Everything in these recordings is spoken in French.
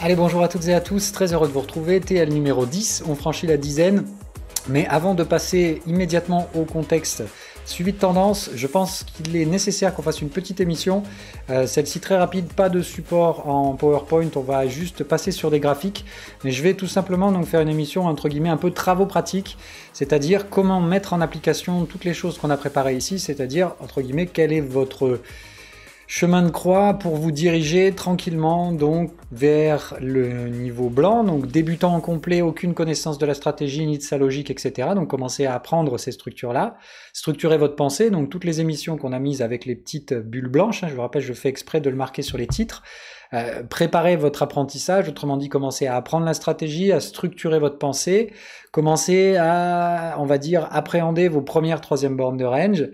Allez, bonjour à toutes et à tous, très heureux de vous retrouver, TL numéro 10, on franchit la dizaine. Mais avant de passer immédiatement au contexte suivi de tendance, je pense qu'il est nécessaire qu'on fasse une petite émission. Celle-ci très rapide, pas de support en PowerPoint, on va juste passer sur des graphiques. Mais je vais tout simplement donc faire une émission entre guillemets un peu travaux pratiques, c'est-à-dire comment mettre en application toutes les choses qu'on a préparées ici, c'est-à-dire entre guillemets quel est votre chemin de croix pour vous diriger tranquillement donc vers le niveau blanc, donc débutant en complet, aucune connaissance de la stratégie ni de sa logique, etc. Donc commencez à apprendre ces structures-là, structurez votre pensée, donc toutes les émissions qu'on a mises avec les petites bulles blanches, je vous rappelle, je fais exprès de le marquer sur les titres, préparez votre apprentissage, autrement dit, commencez à apprendre la stratégie, à structurer votre pensée, commencez à, on va dire, appréhender vos premières troisième bornes de range,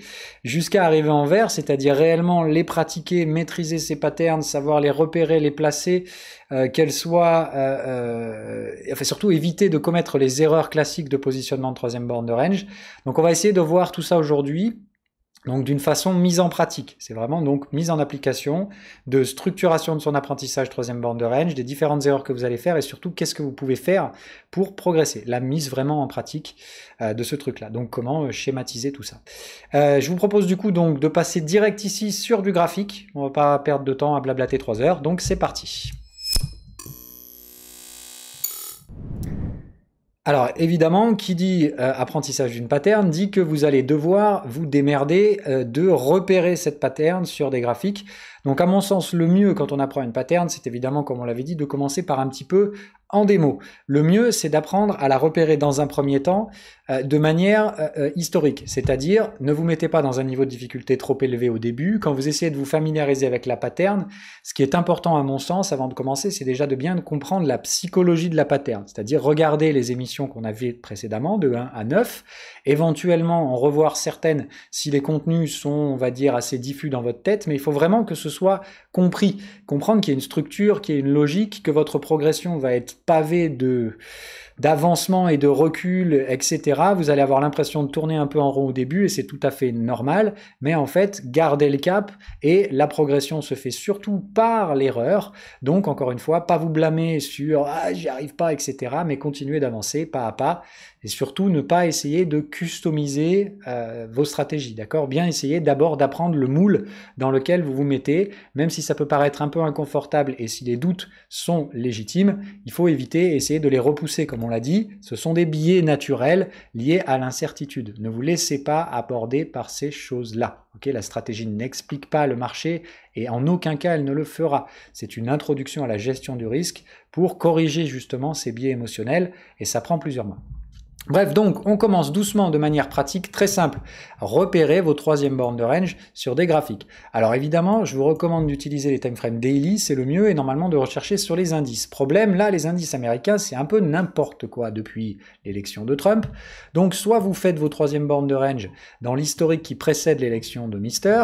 jusqu'à arriver en vert, c'est-à-dire réellement les pratiquer, maîtriser ces patterns, savoir les repérer, les placer, qu'elles soient, enfin surtout éviter de commettre les erreurs classiques de positionnement de troisième borne de range. Donc on va essayer de voir tout ça aujourd'hui. Donc d'une façon mise en pratique, c'est vraiment donc mise en application de structuration de son apprentissage troisième borne de range, des différentes erreurs que vous allez faire et surtout qu'est-ce que vous pouvez faire pour progresser, la mise vraiment en pratique de ce truc-là. Donc comment schématiser tout ça. Je vous propose du coup donc de passer direct ici sur du graphique, on va pas perdre de temps à blablater 3 heures, donc c'est parti. Alors évidemment, qui dit apprentissage d'une pattern dit que vous allez devoir vous démerder de repérer cette pattern sur des graphiques. Donc à mon sens, le mieux quand on apprend une pattern, c'est évidemment, comme on l'avait dit, de commencer par un petit peu en démo. Le mieux, c'est d'apprendre à la repérer dans un premier temps de manière historique, c'est-à-dire ne vous mettez pas dans un niveau de difficulté trop élevé au début. Quand vous essayez de vous familiariser avec la pattern, ce qui est important à mon sens avant de commencer, c'est déjà de bien comprendre la psychologie de la pattern, c'est-à-dire regarder les émissions qu'on a vues précédemment de 1 à 9, éventuellement en revoir certaines si les contenus sont, on va dire, assez diffus dans votre tête, mais il faut vraiment que ce soit compris, comprendre qu'il y a une structure, qu'il y a une logique, que votre progression va être pavée d'avancement et de recul, etc. Vous allez avoir l'impression de tourner un peu en rond au début et c'est tout à fait normal, mais en fait, gardez le cap et la progression se fait surtout par l'erreur. Donc, encore une fois, pas vous blâmer sur « ah, j'y arrive pas », etc., mais continuez d'avancer pas à pas et surtout ne pas essayer de customiser vos stratégies, d'accord ? Bien essayer d'abord d'apprendre le moule dans lequel vous vous mettez, même si ça peut paraître un peu inconfortable et si les doutes sont légitimes, il faut éviter et essayer de les repousser, comme on l'a dit, ce sont des biais naturels liés à l'incertitude. Ne vous laissez pas aborder par ces choses-là. Okay, la stratégie n'explique pas le marché et en aucun cas elle ne le fera. C'est une introduction à la gestion du risque pour corriger justement ces biais émotionnels et ça prend plusieurs mois. Bref, donc on commence doucement de manière pratique, très simple. Repérez vos troisième bornes de range sur des graphiques. Alors évidemment, je vous recommande d'utiliser les timeframes daily, c'est le mieux, et normalement de rechercher sur les indices. Problème, là, les indices américains, c'est un peu n'importe quoi depuis l'élection de Trump. Donc soit vous faites vos troisième bornes de range dans l'historique qui précède l'élection de Mister,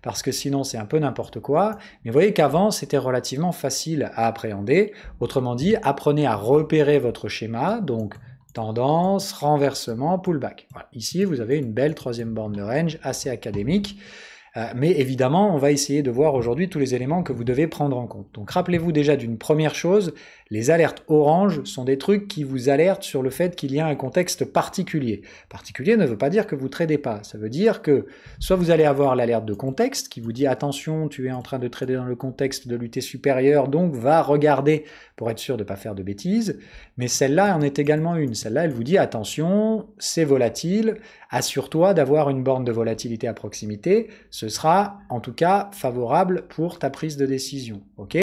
parce que sinon c'est un peu n'importe quoi. Mais vous voyez qu'avant, c'était relativement facile à appréhender. Autrement dit, apprenez à repérer votre schéma, donc tendance, renversement, pullback. Voilà. Ici, vous avez une belle troisième borne de range, assez académique. Mais évidemment, on va essayer de voir aujourd'hui tous les éléments que vous devez prendre en compte. Donc rappelez-vous déjà d'une première chose, les alertes orange sont des trucs qui vous alertent sur le fait qu'il y a un contexte particulier. Particulier ne veut pas dire que vous ne tradez pas, ça veut dire que soit vous allez avoir l'alerte de contexte qui vous dit attention, tu es en train de trader dans le contexte de l'UT supérieur, donc va regarder pour être sûr de ne pas faire de bêtises, mais celle-là en est également une. Celle-là, elle vous dit attention, c'est volatile, assure-toi d'avoir une borne de volatilité à proximité, ce sera en tout cas favorable pour ta prise de décision. Ok ?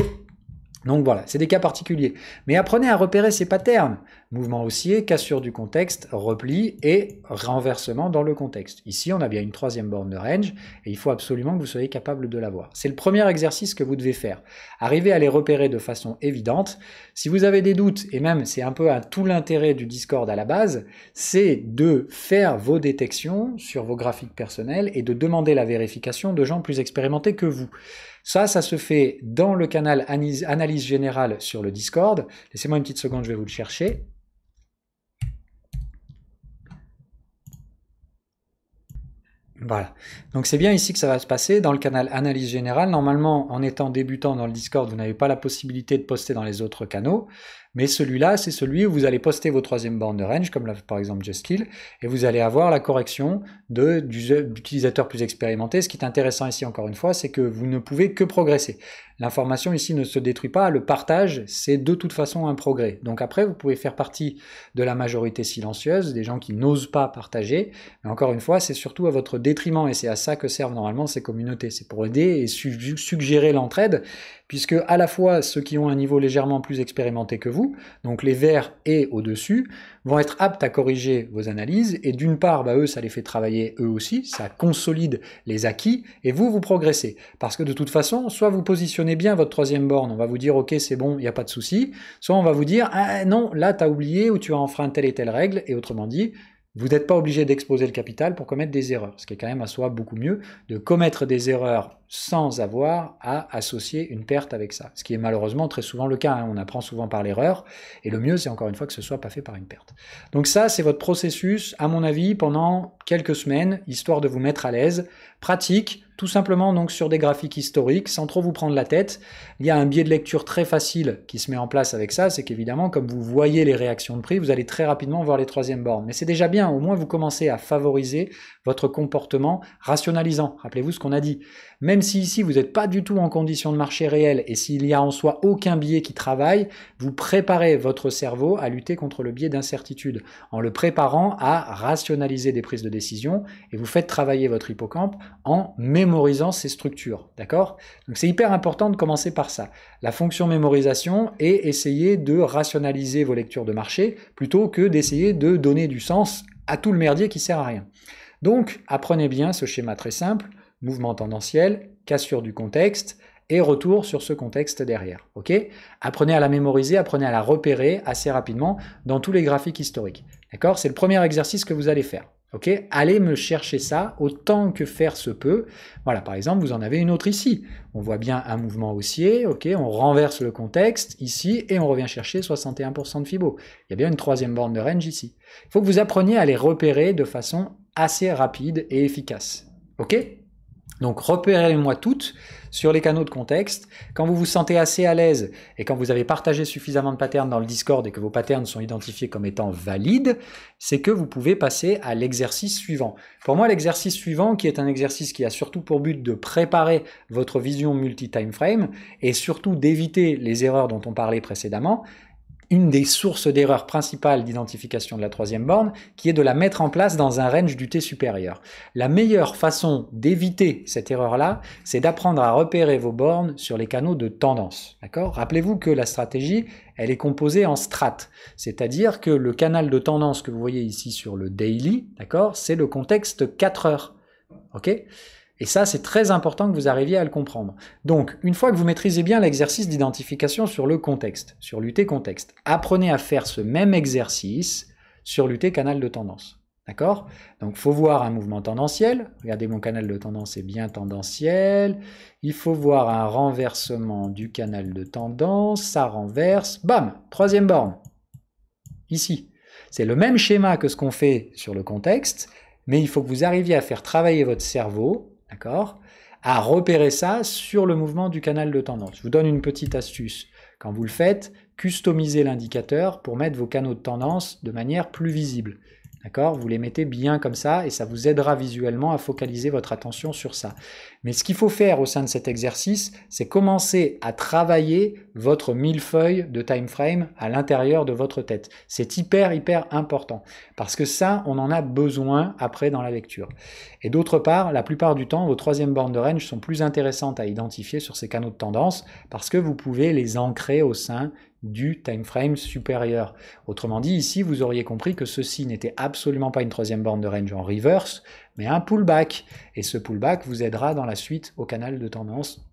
Donc voilà, c'est des cas particuliers. Mais apprenez à repérer ces patterns. Mouvement haussier, cassure du contexte, repli et renversement dans le contexte. Ici, on a bien une troisième borne de range et il faut absolument que vous soyez capable de l'avoir. C'est le premier exercice que vous devez faire. Arrivez à les repérer de façon évidente. Si vous avez des doutes, et même c'est un peu à tout l'intérêt du Discord à la base, c'est de faire vos détections sur vos graphiques personnels et de demander la vérification de gens plus expérimentés que vous. Ça se fait dans le canal Analyse Générale sur le Discord. Laissez-moi une petite seconde, je vais vous le chercher. Voilà. Donc c'est bien ici que ça va se passer. Dans le canal analyse générale, normalement, en étant débutant dans le Discord, vous n'avez pas la possibilité de poster dans les autres canaux. Mais celui-là, c'est celui où vous allez poster vos troisième bornes de range, comme par exemple JustKill, et vous allez avoir la correction d'utilisateurs plus expérimentés. Ce qui est intéressant ici, encore une fois, c'est que vous ne pouvez que progresser. L'information ici ne se détruit pas, le partage, c'est de toute façon un progrès. Donc après, vous pouvez faire partie de la majorité silencieuse, des gens qui n'osent pas partager, mais encore une fois, c'est surtout à votre détriment, et c'est à ça que servent normalement ces communautés. C'est pour aider et suggérer l'entraide, puisque à la fois ceux qui ont un niveau légèrement plus expérimenté que vous, donc les verts et au-dessus, vont être aptes à corriger vos analyses, et d'une part, eux, ça les fait travailler eux aussi, ça consolide les acquis, et vous progressez. Parce que de toute façon, soit vous positionnez bien votre troisième borne, on va vous dire ok c'est bon, il n'y a pas de souci, soit on va vous dire ah non, là tu as oublié ou tu as enfreint telle et telle règle, et autrement dit, vous n'êtes pas obligé d'exposer le capital pour commettre des erreurs, ce qui est quand même à soi beaucoup mieux de commettre des erreurs sans avoir à associer une perte avec ça, ce qui est malheureusement très souvent le cas, hein. On apprend souvent par l'erreur, et le mieux c'est encore une fois que ce soit pas fait par une perte. Donc ça c'est votre processus, à mon avis, pendant quelques semaines, histoire de vous mettre à l'aise, pratique, tout simplement donc sur des graphiques historiques, sans trop vous prendre la tête. Il y a un biais de lecture très facile qui se met en place avec ça, c'est qu'évidemment, comme vous voyez les réactions de prix, vous allez très rapidement voir les troisièmes bornes. Mais c'est déjà bien, au moins vous commencez à favoriser votre comportement rationalisant. Rappelez-vous ce qu'on a dit. Même si ici vous n'êtes pas du tout en condition de marché réel et s'il y a en soi aucun biais qui travaille, vous préparez votre cerveau à lutter contre le biais d'incertitude en le préparant à rationaliser des prises de décision et vous faites travailler votre hippocampe en mémorisant ces structures, d'accord? Donc c'est hyper important de commencer par ça. La fonction mémorisation et essayer de rationaliser vos lectures de marché plutôt que d'essayer de donner du sens à tout le merdier qui sert à rien. Donc apprenez bien ce schéma très simple, mouvement tendanciel, cassure du contexte et retour sur ce contexte derrière, ok? Apprenez à la mémoriser, apprenez à la repérer assez rapidement dans tous les graphiques historiques, d'accord? C'est le premier exercice que vous allez faire. Ok, allez me chercher ça autant que faire se peut. Voilà, par exemple, vous en avez une autre ici. On voit bien un mouvement haussier, ok, on renverse le contexte ici et on revient chercher 61% de Fibo. Il y a bien une troisième borne de range ici. Il faut que vous appreniez à les repérer de façon assez rapide et efficace. Ok? Donc repérez-moi toutes sur les canaux de contexte. Quand vous vous sentez assez à l'aise et quand vous avez partagé suffisamment de patterns dans le Discord et que vos patterns sont identifiés comme étant valides, c'est que vous pouvez passer à l'exercice suivant. Pour moi, l'exercice suivant, qui est un exercice qui a surtout pour but de préparer votre vision multi-time frame et surtout d'éviter les erreurs dont on parlait précédemment, une des sources d'erreur principales d'identification de la troisième borne, qui est de la mettre en place dans un range du T supérieur. La meilleure façon d'éviter cette erreur-là, c'est d'apprendre à repérer vos bornes sur les canaux de tendance. D'accord ? Rappelez-vous que la stratégie, elle est composée en strates, c'est-à-dire que le canal de tendance que vous voyez ici sur le daily, d'accord, c'est le contexte 4 heures. Ok ? Et ça, c'est très important que vous arriviez à le comprendre. Donc, une fois que vous maîtrisez bien l'exercice d'identification sur le contexte, sur l'UT contexte, apprenez à faire ce même exercice sur l'UT canal de tendance. D'accord? Donc, il faut voir un mouvement tendanciel. Regardez, mon canal de tendance est bien tendanciel. Il faut voir un renversement du canal de tendance. Ça renverse. Bam! Troisième borne. Ici. C'est le même schéma que ce qu'on fait sur le contexte, mais il faut que vous arriviez à faire travailler votre cerveau, d'accord, à repérer ça sur le mouvement du canal de tendance. Je vous donne une petite astuce. Quand vous le faites, customisez l'indicateur pour mettre vos canaux de tendance de manière plus visible. D'accord ? Vous les mettez bien comme ça et ça vous aidera visuellement à focaliser votre attention sur ça. Mais ce qu'il faut faire au sein de cet exercice, c'est commencer à travailler votre millefeuille de time frame à l'intérieur de votre tête. C'est hyper important parce que ça, on en a besoin après dans la lecture. Et d'autre part, la plupart du temps, vos troisième bornes de range sont plus intéressantes à identifier sur ces canaux de tendance parce que vous pouvez les ancrer au sein du time frame supérieur. Autrement dit, ici, vous auriez compris que ceci n'était absolument pas une troisième borne de range en reverse, mais un pullback. Et ce pullback vous aidera dans la suite au canal de tendance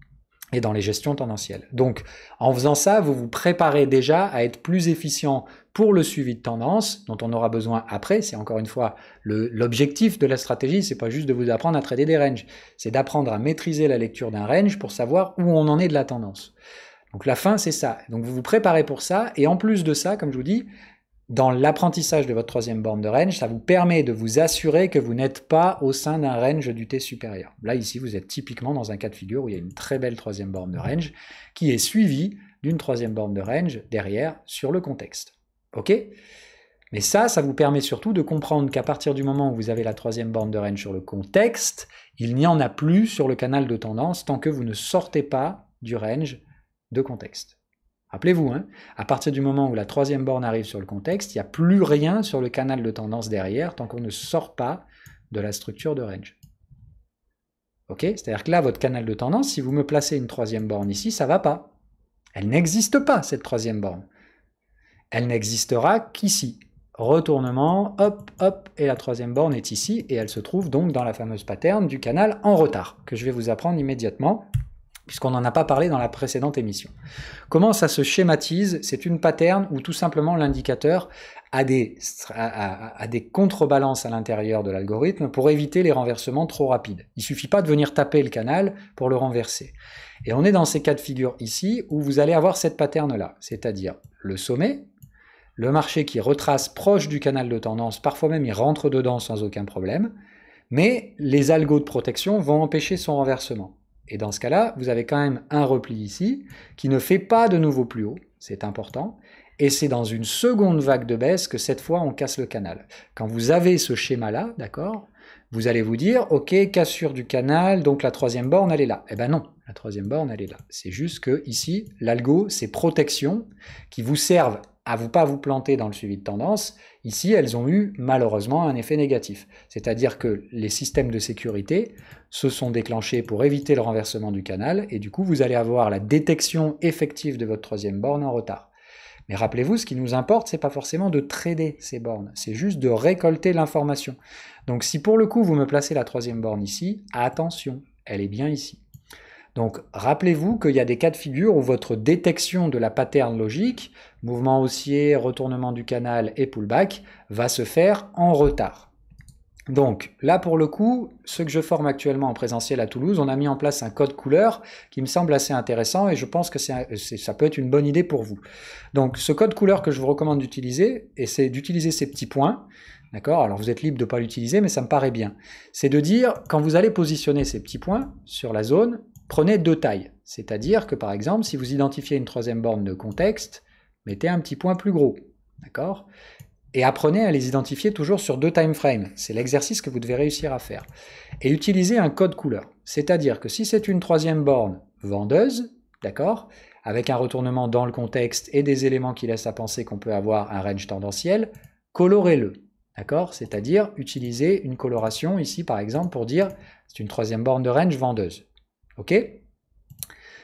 et dans les gestions tendancielles. Donc, en faisant ça, vous vous préparez déjà à être plus efficient pour le suivi de tendance, dont on aura besoin après. C'est encore une fois l'objectif de la stratégie, c'est pas juste de vous apprendre à trader des ranges, c'est d'apprendre à maîtriser la lecture d'un range pour savoir où on en est de la tendance. Donc la fin, c'est ça. Donc vous vous préparez pour ça, et en plus de ça, comme je vous dis, dans l'apprentissage de votre troisième borne de range, ça vous permet de vous assurer que vous n'êtes pas au sein d'un range d'UT supérieur. Là, ici, vous êtes typiquement dans un cas de figure où il y a une très belle troisième borne de range qui est suivie d'une troisième borne de range derrière sur le contexte. OK ? Mais ça vous permet surtout de comprendre qu'à partir du moment où vous avez la troisième borne de range sur le contexte, il n'y en a plus sur le canal de tendance tant que vous ne sortez pas du range de contexte. Rappelez-vous, hein, à partir du moment où la troisième borne arrive sur le contexte, il n'y a plus rien sur le canal de tendance derrière tant qu'on ne sort pas de la structure de range. Ok ? C'est-à-dire que là, votre canal de tendance, si vous me placez une troisième borne ici, ça ne va pas. Elle n'existe pas, cette troisième borne. Elle n'existera qu'ici. Retournement, hop, hop, et la troisième borne est ici, et elle se trouve donc dans la fameuse pattern du canal en retard, que je vais vous apprendre immédiatement, puisqu'on n'en a pas parlé dans la précédente émission. Comment ça se schématise? C'est une pattern où tout simplement l'indicateur a des contrebalances à l'intérieur de l'algorithme pour éviter les renversements trop rapides. Il ne suffit pas de venir taper le canal pour le renverser. Et on est dans ces cas de figure ici où vous allez avoir cette pattern-là, c'est-à-dire le sommet, le marché qui retrace proche du canal de tendance, parfois même il rentre dedans sans aucun problème, mais les algos de protection vont empêcher son renversement. Et dans ce cas-là, vous avez quand même un repli ici qui ne fait pas de nouveau plus haut, c'est important, et c'est dans une seconde vague de baisse que cette fois on casse le canal. Quand vous avez ce schéma-là, d'accord, vous allez vous dire, ok, cassure du canal, donc la troisième borne elle est là. Eh ben non, la troisième borne elle est là. C'est juste que ici, l'algo, c'est protection qui vous servent à pas vous planter dans le suivi de tendance. Ici, elles ont eu malheureusement un effet négatif. C'est-à-dire que les systèmes de sécurité se sont déclenchés pour éviter le renversement du canal, et du coup, vous allez avoir la détection effective de votre troisième borne en retard. Mais rappelez-vous, ce qui nous importe, c'est pas forcément de trader ces bornes, c'est juste de récolter l'information. Donc si pour le coup, vous me placez la troisième borne ici, attention, elle est bien ici. Donc rappelez-vous qu'il y a des cas de figure où votre détection de la pattern logique, mouvement haussier, retournement du canal et pullback, va se faire en retard. Donc là pour le coup, ce que je forme actuellement en présentiel à Toulouse, on a mis en place un code couleur qui me semble assez intéressant et je pense que ça peut être une bonne idée pour vous. Donc ce code couleur que je vous recommande d'utiliser, et c'est d'utiliser ces petits points, d'accord? Alors vous êtes libre de ne pas l'utiliser, mais ça me paraît bien. C'est de dire, quand vous allez positionner ces petits points sur la zone, prenez deux tailles. C'est-à-dire que par exemple, si vous identifiez une troisième borne de contexte, mettez un petit point plus gros, d'accord? Et apprenez à les identifier toujours sur deux time frames. C'est l'exercice que vous devez réussir à faire. Et utilisez un code couleur. C'est-à-dire que si c'est une troisième borne vendeuse, d'accord, avec un retournement dans le contexte et des éléments qui laissent à penser qu'on peut avoir un range tendanciel, colorez-le. D'accord? C'est-à-dire utilisez une coloration ici par exemple pour dire c'est une troisième borne de range vendeuse. Ok?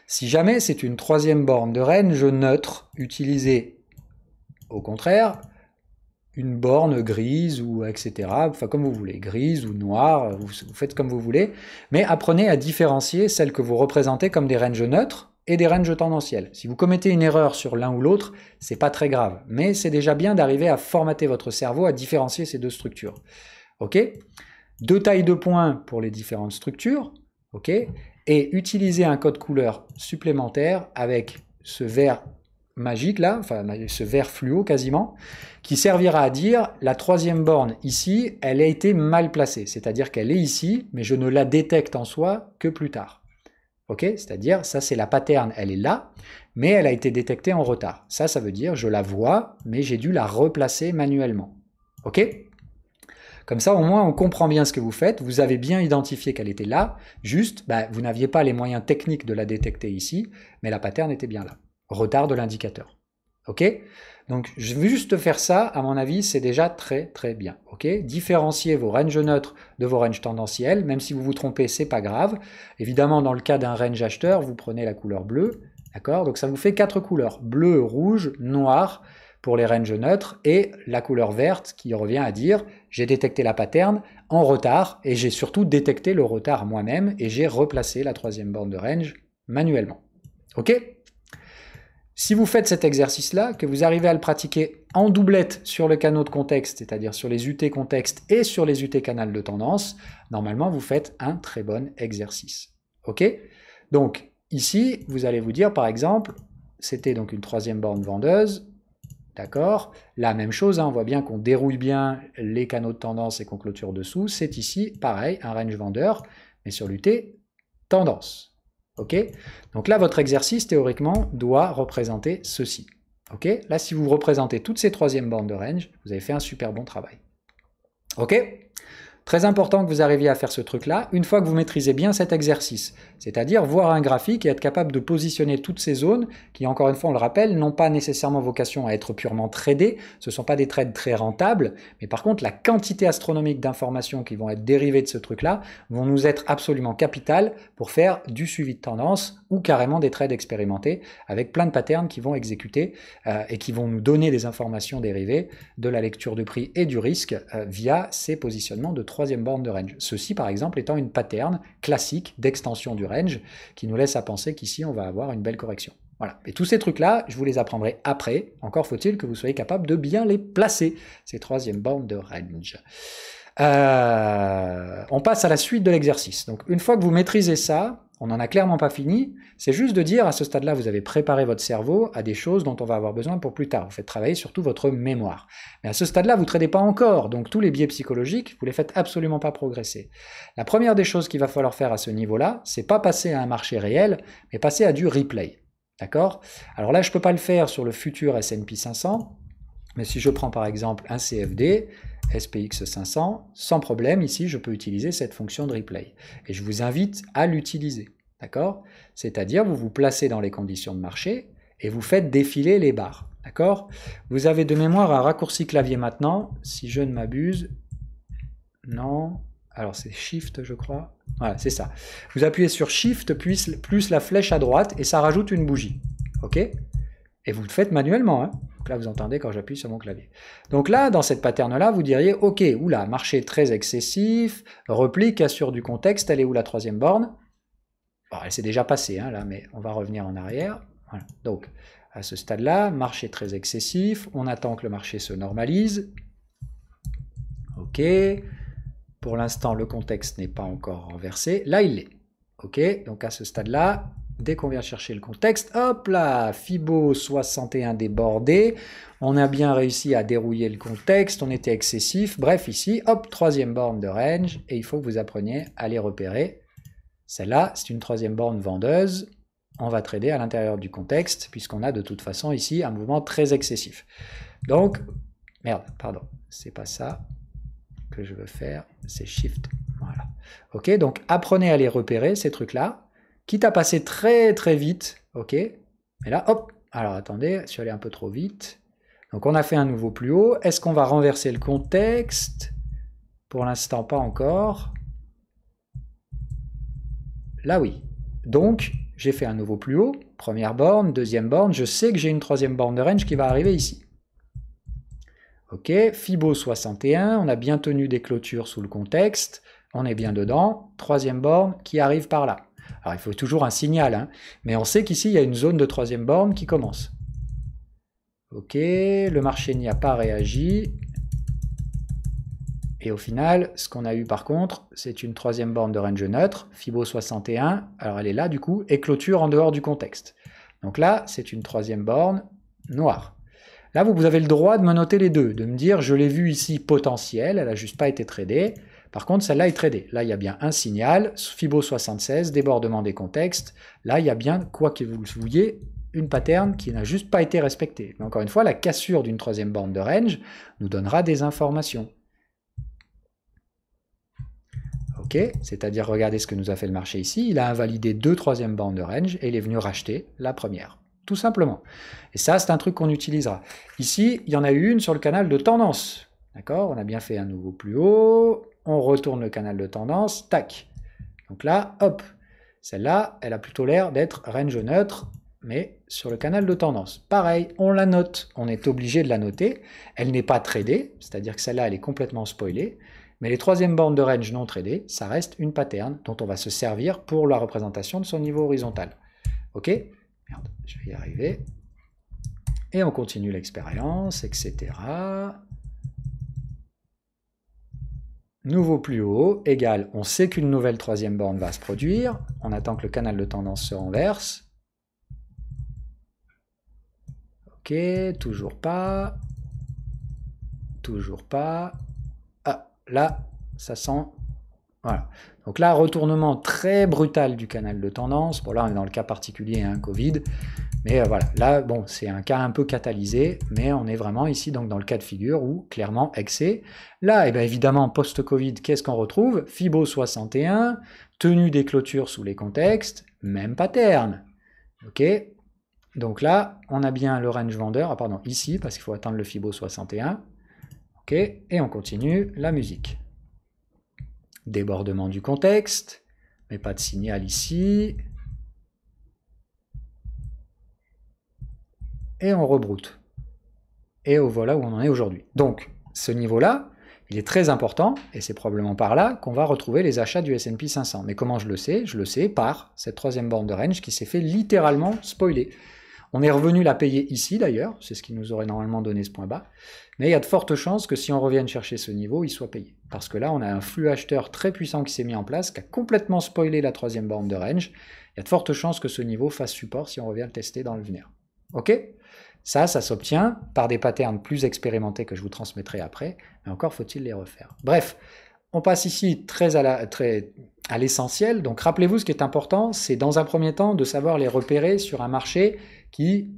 Si jamais c'est une troisième borne de range neutre, utilisez au contraire une borne grise ou etc. Enfin comme vous voulez, grise ou noire, vous faites comme vous voulez, mais apprenez à différencier celles que vous représentez comme des ranges neutres et des ranges tendanciels. Si vous commettez une erreur sur l'un ou l'autre, c'est pas très grave, mais c'est déjà bien d'arriver à formater votre cerveau à différencier ces deux structures. Ok? Deux tailles de points pour les différentes structures, ok? Et utiliser un code couleur supplémentaire avec ce vert magique là, enfin ce vert fluo quasiment, qui servira à dire la troisième borne ici, elle a été mal placée, c'est-à-dire qu'elle est ici, mais je ne la détecte en soi que plus tard. Ok? C'est-à-dire, ça c'est la pattern, elle est là, mais elle a été détectée en retard. Ça veut dire je la vois, mais j'ai dû la replacer manuellement. Ok? Comme ça, au moins, on comprend bien ce que vous faites. Vous avez bien identifié qu'elle était là. Juste, vous n'aviez pas les moyens techniques de la détecter ici, mais la pattern était bien là. Retard de l'indicateur. Ok? Donc, je veux juste faire ça. À mon avis, c'est déjà très, très bien. Ok? Différenciez vos ranges neutres de vos ranges tendanciels. Même si vous vous trompez, c'est pas grave. Évidemment, dans le cas d'un range acheteur, vous prenez la couleur bleue. D'accord? Donc, ça vous fait 4 couleurs. Bleu, rouge, noir, pour les ranges neutres, et la couleur verte qui revient à dire j'ai détecté la pattern en retard et j'ai surtout détecté le retard moi-même et j'ai replacé la troisième borne de range manuellement. Ok? Si vous faites cet exercice-là, que vous arrivez à le pratiquer en doublette sur le canal de contexte, c'est-à-dire sur les UT contexte et sur les UT canal de tendance, normalement vous faites un très bon exercice. Ok? Donc ici, vous allez vous dire par exemple, c'était donc une troisième borne vendeuse, D'accord? La même chose, hein, on voit bien qu'on dérouille bien les canaux de tendance et qu'on clôture dessous. C'est ici, pareil, un range vendeur, mais sur l'UT tendance. OK? Donc là, votre exercice, théoriquement, doit représenter ceci. OK? Là, si vous représentez toutes ces troisièmes bandes de range, vous avez fait un super bon travail. OK? Très important que vous arriviez à faire ce truc-là, une fois que vous maîtrisez bien cet exercice, c'est-à-dire voir un graphique et être capable de positionner toutes ces zones qui, encore une fois, on le rappelle, n'ont pas nécessairement vocation à être purement tradées, ce ne sont pas des trades très rentables, mais par contre, la quantité astronomique d'informations qui vont être dérivées de ce truc-là vont nous être absolument capitales pour faire du suivi de tendance ou carrément des trades expérimentés avec plein de patterns qui vont exécuter et qui vont nous donner des informations dérivées de la lecture de prix et du risque via ces positionnements de troisième borne de range. Ceci, par exemple, étant une pattern classique d'extension du range qui nous laisse à penser qu'ici, on va avoir une belle correction. Voilà. Et tous ces trucs-là, je vous les apprendrai après. Encore faut-il que vous soyez capable de bien les placer, ces troisièmes bornes de range. On passe à la suite de l'exercice. Donc, une fois que vous maîtrisez ça, on n'en a clairement pas fini, c'est juste de dire à ce stade-là, vous avez préparé votre cerveau à des choses dont on va avoir besoin pour plus tard. Vous faites travailler surtout votre mémoire. Mais à ce stade-là, vous ne tradez pas encore, donc tous les biais psychologiques, vous ne les faites absolument pas progresser. La première des choses qu'il va falloir faire à ce niveau-là, c'est pas passer à un marché réel, mais passer à du replay. D'accord? Alors là, je ne peux pas le faire sur le futur S&P 500, mais si je prends par exemple un CFD, SPX 500, sans problème, ici, je peux utiliser cette fonction de replay. Et je vous invite à l'utiliser, d'accord? C'est-à-dire, vous vous placez dans les conditions de marché et vous faites défiler les barres, d'accord? Vous avez de mémoire un raccourci clavier maintenant, si je ne m'abuse. Non, alors c'est Shift, je crois. Voilà, c'est ça. Vous appuyez sur Shift plus la flèche à droite et ça rajoute une bougie, ok? Et vous le faites manuellement, hein. Donc là, vous entendez quand j'appuie sur mon clavier. Donc là, dans cette pattern-là, vous diriez, ok, oula, marché très excessif, repli, cassure du contexte, elle est où la troisième borne? Bon, elle s'est déjà passée, hein, là, mais on va revenir en arrière. Voilà. Donc, à ce stade-là, marché très excessif, on attend que le marché se normalise. Ok. Pour l'instant, le contexte n'est pas encore renversé. Là, il l'est. Ok. Donc, à ce stade-là, dès qu'on vient chercher le contexte, hop là, Fibo 61 débordé, on a bien réussi à dérouiller le contexte, on était excessif, bref ici, hop, troisième borne de range, et il faut que vous appreniez à les repérer. Celle-là, c'est une troisième borne vendeuse, on va trader à l'intérieur du contexte, puisqu'on a de toute façon ici un mouvement très excessif. Donc, merde, pardon, c'est pas ça que je veux faire, c'est Shift, voilà. Ok, donc apprenez à les repérer, ces trucs-là, quitte à passer très très vite, ok? Mais là, hop, alors attendez, je suis allé un peu trop vite. Donc on a fait un nouveau plus haut. Est-ce qu'on va renverser le contexte? Pour l'instant, pas encore. Là, oui. Donc, j'ai fait un nouveau plus haut. Première borne, deuxième borne. Je sais que j'ai une troisième borne de range qui va arriver ici. Ok, Fibo 61, on a bien tenu des clôtures sous le contexte. On est bien dedans. Troisième borne qui arrive par là. Alors, il faut toujours un signal, hein, mais on sait qu'ici, il y a une zone de troisième borne qui commence. Ok, le marché n'y a pas réagi. Et au final, ce qu'on a eu par contre, c'est une troisième borne de range neutre, Fibo 61. Alors, elle est là, du coup, et clôture en dehors du contexte. Donc là, c'est une troisième borne noire. Là, vous avez le droit de me noter les deux, de me dire, je l'ai vue ici potentielle, elle n'a juste pas été tradée. Par contre, celle-là est tradée. Là, il y a bien un signal, Fibo 76, débordement des contextes. Là, il y a bien, quoi que vous le vouliez, une pattern qui n'a juste pas été respectée. Mais encore une fois, la cassure d'une troisième borne de range nous donnera des informations. Ok, c'est-à-dire, regardez ce que nous a fait le marché ici. Il a invalidé deux troisièmes bornes de range et il est venu racheter la première. Tout simplement. Et ça, c'est un truc qu'on utilisera. Ici, il y en a eu une sur le canal de tendance. D'accord? On a bien fait un nouveau plus haut. On retourne le canal de tendance. Tac. Donc là, hop. Celle-là, elle a plutôt l'air d'être range neutre, mais sur le canal de tendance. Pareil, on la note. On est obligé de la noter. Elle n'est pas tradée, c'est-à-dire que celle-là, elle est complètement spoilée. Mais les troisièmes bornes de range non tradées, ça reste une pattern dont on va se servir pour la représentation de son niveau horizontal. Ok? Merde, je vais y arriver. Et on continue l'expérience, etc. Nouveau plus haut, égal, on sait qu'une nouvelle troisième borne va se produire. On attend que le canal de tendance se renverse. Ok, Ok, toujours pas. Toujours pas. Ah, là, ça sent... Voilà. Donc là, retournement très brutal du canal de tendance. Bon, là, on est dans le cas particulier, hein, Covid. Mais voilà, là, bon, c'est un cas un peu catalysé, mais on est vraiment ici donc dans le cas de figure où, clairement, excès. Là, et bien évidemment, post-Covid, qu'est-ce qu'on retrouve? Fibo 61, tenue des clôtures sous les contextes, même pattern. Ok? Donc là, on a bien le range vendeur, ah pardon, ici, parce qu'il faut atteindre le Fibo 61. Ok? Et on continue la musique. Débordement du contexte, mais pas de signal ici. Et on rebroute. Et voilà où on en est aujourd'hui. Donc, ce niveau-là, il est très important, et c'est probablement par là qu'on va retrouver les achats du S&P 500. Mais comment je le sais? Je le sais par cette troisième borne de range qui s'est fait littéralement spoiler. On est revenu la payer ici d'ailleurs, c'est ce qui nous aurait normalement donné ce point bas, mais il y a de fortes chances que si on revienne chercher ce niveau, il soit payé. Parce que là, on a un flux acheteur très puissant qui s'est mis en place, qui a complètement spoilé la troisième borne de range. Il y a de fortes chances que ce niveau fasse support si on revient le tester dans le lunaire. Ok? Ça s'obtient par des patterns plus expérimentés que je vous transmettrai après, mais encore faut-il les refaire. Bref, on passe ici très à l'essentiel. Donc rappelez-vous, ce qui est important, c'est dans un premier temps de savoir les repérer sur un marché qui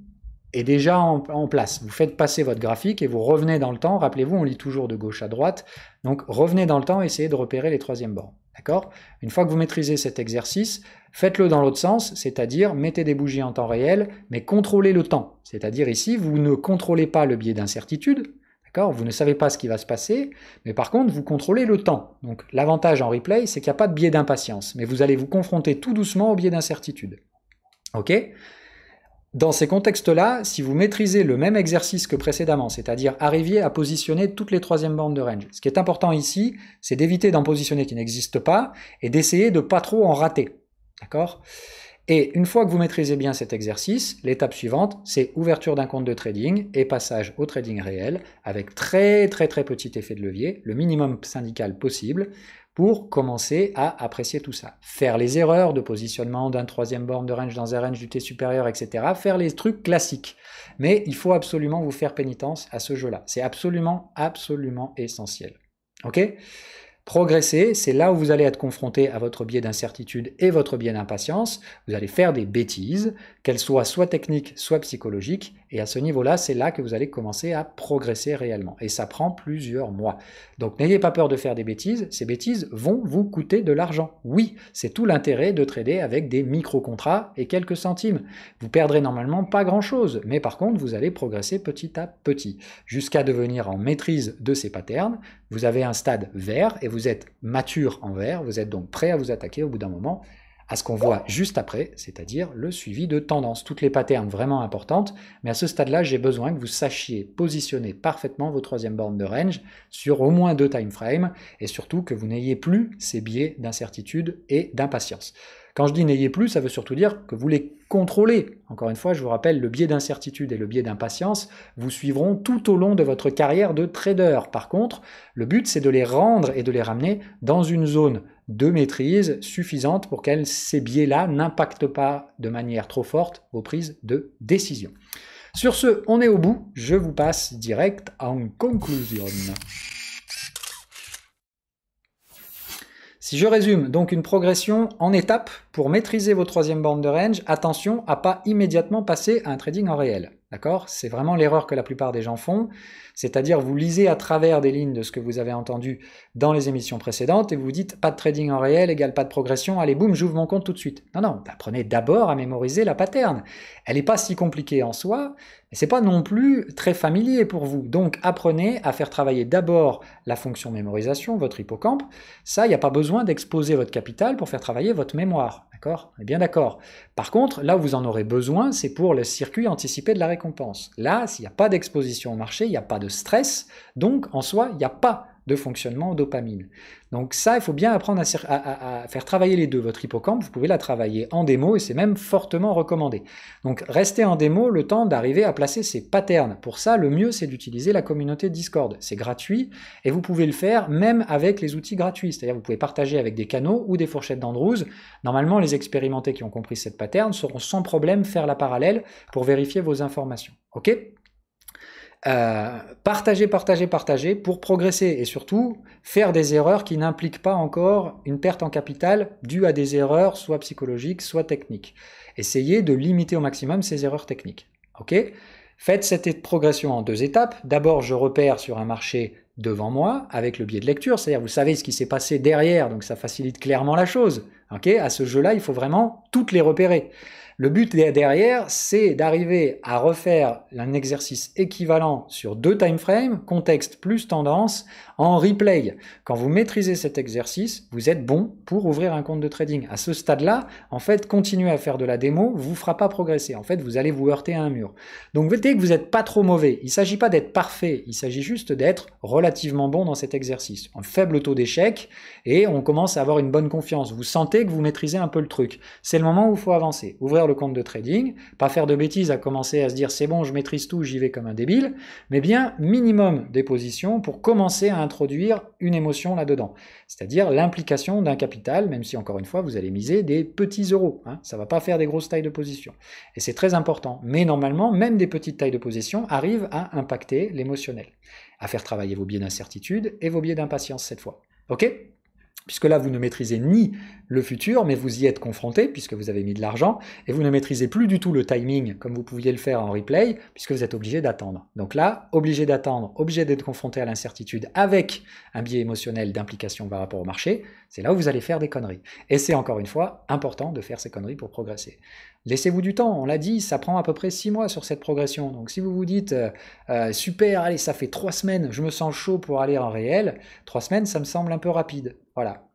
est déjà en place. Vous faites passer votre graphique et vous revenez dans le temps. Rappelez-vous, on lit toujours de gauche à droite. Donc revenez dans le temps et essayez de repérer les troisièmes bornes. D'accord? Une fois que vous maîtrisez cet exercice, faites-le dans l'autre sens, c'est-à-dire mettez des bougies en temps réel, mais contrôlez le temps. C'est-à-dire ici, vous ne contrôlez pas le biais d'incertitude, d'accord? Vous ne savez pas ce qui va se passer, mais par contre, vous contrôlez le temps. Donc l'avantage en replay, c'est qu'il n'y a pas de biais d'impatience, mais vous allez vous confronter tout doucement au biais d'incertitude. Ok? Dans ces contextes-là, si vous maîtrisez le même exercice que précédemment, c'est-à-dire arriver à positionner toutes les troisièmes bornes de range, ce qui est important ici, c'est d'éviter d'en positionner qui n'existent pas et d'essayer de pas trop en rater. D'accord? Et une fois que vous maîtrisez bien cet exercice, l'étape suivante, c'est ouverture d'un compte de trading et passage au trading réel avec très petit effet de levier, le minimum syndical possible, pour commencer à apprécier tout ça. Faire les erreurs de positionnement d'un troisième borne de range dans un range du T supérieur, etc. Faire les trucs classiques. Mais il faut absolument vous faire pénitence à ce jeu-là. C'est absolument essentiel. Ok ? Progresser, c'est là où vous allez être confronté à votre biais d'incertitude et votre biais d'impatience. Vous allez faire des bêtises, qu'elles soient soit techniques, soit psychologiques. Et à ce niveau-là, c'est là que vous allez commencer à progresser réellement. Et ça prend plusieurs mois. Donc n'ayez pas peur de faire des bêtises. Ces bêtises vont vous coûter de l'argent. Oui, c'est tout l'intérêt de trader avec des micro-contrats et quelques centimes. Vous perdrez normalement pas grand-chose. Mais par contre, vous allez progresser petit à petit. Jusqu'à devenir en maîtrise de ces patterns. Vous avez un stade vert et vous êtes mature en vert, vous êtes donc prêt à vous attaquer au bout d'un moment à ce qu'on voit juste après, c'est-à-dire le suivi de tendance. Toutes les patterns vraiment importantes, mais à ce stade-là, j'ai besoin que vous sachiez positionner parfaitement vos troisième bornes de range sur au moins 2 time frames et surtout que vous n'ayez plus ces biais d'incertitude et d'impatience. Quand je dis n'ayez plus, ça veut surtout dire que vous les contrôlez. Encore une fois, je vous rappelle, le biais d'incertitude et le biais d'impatience vous suivront tout au long de votre carrière de trader. Par contre, le but, c'est de les rendre et de les ramener dans une zone de maîtrise suffisante pour que ces biais-là n'impactent pas de manière trop forte vos prises de décision. Sur ce, on est au bout. Je vous passe direct en conclusion. Si je résume, donc une progression en étapes pour maîtriser vos troisième bornes de range, attention à pas immédiatement passer à un trading en réel. D'accord? C'est vraiment l'erreur que la plupart des gens font, c'est-à-dire vous lisez à travers des lignes de ce que vous avez entendu dans les émissions précédentes et vous dites pas de trading en réel égale pas de progression, allez boum, j'ouvre mon compte tout de suite. Non, apprenez d'abord à mémoriser la pattern. Elle n'est pas si compliquée en soi, mais c'est pas non plus très familier pour vous. Donc apprenez à faire travailler d'abord la fonction mémorisation, votre hippocampe. Ça, il n'y a pas besoin d'exposer votre capital pour faire travailler votre mémoire. D'accord? On est bien d'accord. Par contre, là où vous en aurez besoin, c'est pour le circuit anticipé de la récompense. Là, s'il n'y a pas d'exposition au marché, il n'y a pas de stress, donc en soi, il n'y a pas de fonctionnement dopamine. Donc ça, il faut bien apprendre à faire travailler les deux. Votre hippocampe, vous pouvez la travailler en démo et c'est même fortement recommandé. Donc restez en démo le temps d'arriver à placer ces patterns. Pour ça, le mieux, c'est d'utiliser la communauté Discord. C'est gratuit et vous pouvez le faire même avec les outils gratuits. C'est-à-dire vous pouvez partager avec des canaux ou des fourchettes d'Andrews. Normalement, les expérimentés qui ont compris cette pattern sauront sans problème faire la parallèle pour vérifier vos informations. Ok ? Partagez, partagez, partagez pour progresser et surtout faire des erreurs qui n'impliquent pas encore une perte en capital due à des erreurs soit psychologiques, soit techniques. Essayez de limiter au maximum ces erreurs techniques. Ok ? Faites cette progression en 2 étapes. D'abord, je repère sur un marché devant moi avec le biais de lecture, c'est-à-dire vous savez ce qui s'est passé derrière, donc ça facilite clairement la chose. Okay, à ce jeu-là, il faut vraiment toutes les repérer. Le but derrière, c'est d'arriver à refaire un exercice équivalent sur 2 time frames, contexte plus tendance, en replay. Quand vous maîtrisez cet exercice, vous êtes bon pour ouvrir un compte de trading. À ce stade-là, en fait, continuer à faire de la démo vous fera pas progresser. En fait, vous allez vous heurter à un mur. Donc, dès que vous n'êtes pas trop mauvais, il ne s'agit pas d'être parfait, il s'agit juste d'être relativement bon dans cet exercice. Un faible taux d'échec et on commence à avoir une bonne confiance. Vous sentez que vous maîtrisez un peu le truc. C'est le moment où il faut avancer. Ouvrir le compte de trading, pas faire de bêtises à commencer à se dire c'est bon, je maîtrise tout, j'y vais comme un débile, mais bien minimum des positions pour commencer à introduire une émotion là-dedans. C'est-à-dire l'implication d'un capital, même si encore une fois vous allez miser des petits euros. Ça ne va pas faire des grosses tailles de position. Et c'est très important. Mais normalement, même des petites tailles de position arrivent à impacter l'émotionnel, à faire travailler vos biais d'incertitude et vos biais d'impatience cette fois. Ok ? Puisque là, vous ne maîtrisez ni le futur, mais vous y êtes confronté, puisque vous avez mis de l'argent, et vous ne maîtrisez plus du tout le timing, comme vous pouviez le faire en replay, puisque vous êtes obligé d'attendre. Donc là, obligé d'attendre, obligé d'être confronté à l'incertitude avec un biais émotionnel d'implication par rapport au marché, c'est là où vous allez faire des conneries. Et c'est encore une fois important de faire ces conneries pour progresser. Laissez-vous du temps, on l'a dit, ça prend à peu près 6 mois sur cette progression. Donc si vous vous dites super, allez, ça fait 3 semaines, je me sens chaud pour aller en réel, 3 semaines, ça me semble un peu rapide. Voilà.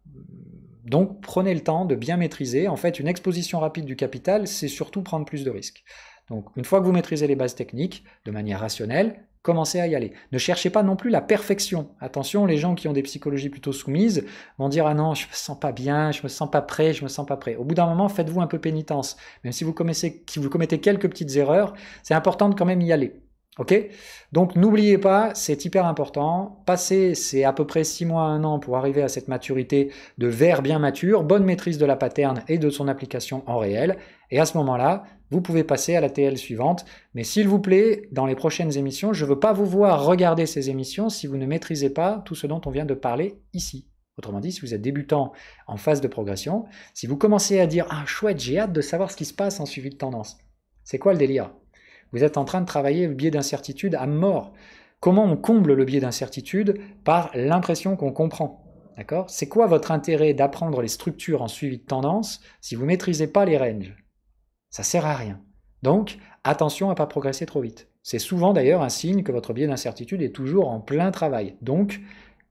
Donc prenez le temps de bien maîtriser. En fait, une exposition rapide du capital, c'est surtout prendre plus de risques. Donc une fois que vous maîtrisez les bases techniques de manière rationnelle, commencez à y aller. Ne cherchez pas non plus la perfection. Attention, les gens qui ont des psychologies plutôt soumises vont dire « Ah non, je me sens pas bien, je me sens pas prêt, je me sens pas prêt ». Au bout d'un moment, faites-vous un peu pénitence. Même si vous commettez quelques petites erreurs, c'est important de quand même y aller. Ok ? Donc n'oubliez pas, c'est hyper important. Passer, c'est à peu près 6 mois à 1 an pour arriver à cette maturité de verre bien mature, bonne maîtrise de la pattern et de son application en réel. Et à ce moment-là, vous pouvez passer à la TL suivante. Mais s'il vous plaît, dans les prochaines émissions, je ne veux pas vous voir regarder ces émissions si vous ne maîtrisez pas tout ce dont on vient de parler ici. Autrement dit, si vous êtes débutant en phase de progression, si vous commencez à dire « Ah chouette, j'ai hâte de savoir ce qui se passe en suivi de tendance », c'est quoi le délire ? Vous êtes en train de travailler le biais d'incertitude à mort. Comment on comble le biais d'incertitude ? Par l'impression qu'on comprend. D'accord ? C'est quoi votre intérêt d'apprendre les structures en suivi de tendance si vous ne maîtrisez pas les ranges ? Ça ne sert à rien. Donc, attention à ne pas progresser trop vite. C'est souvent d'ailleurs un signe que votre biais d'incertitude est toujours en plein travail. Donc,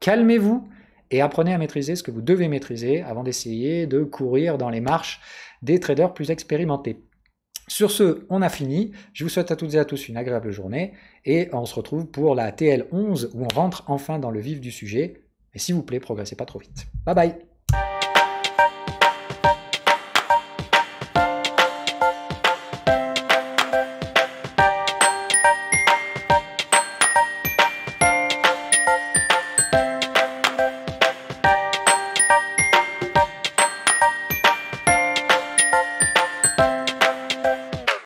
calmez-vous et apprenez à maîtriser ce que vous devez maîtriser avant d'essayer de courir dans les marches des traders plus expérimentés. Sur ce, on a fini. Je vous souhaite à toutes et à tous une agréable journée et on se retrouve pour la TL11 où on rentre enfin dans le vif du sujet. Et s'il vous plaît, progressez pas trop vite. Bye bye!